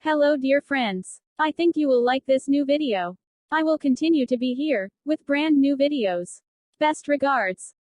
Hello dear friends. I think you will like this new video. I will continue to be here, with brand new videos. Best regards.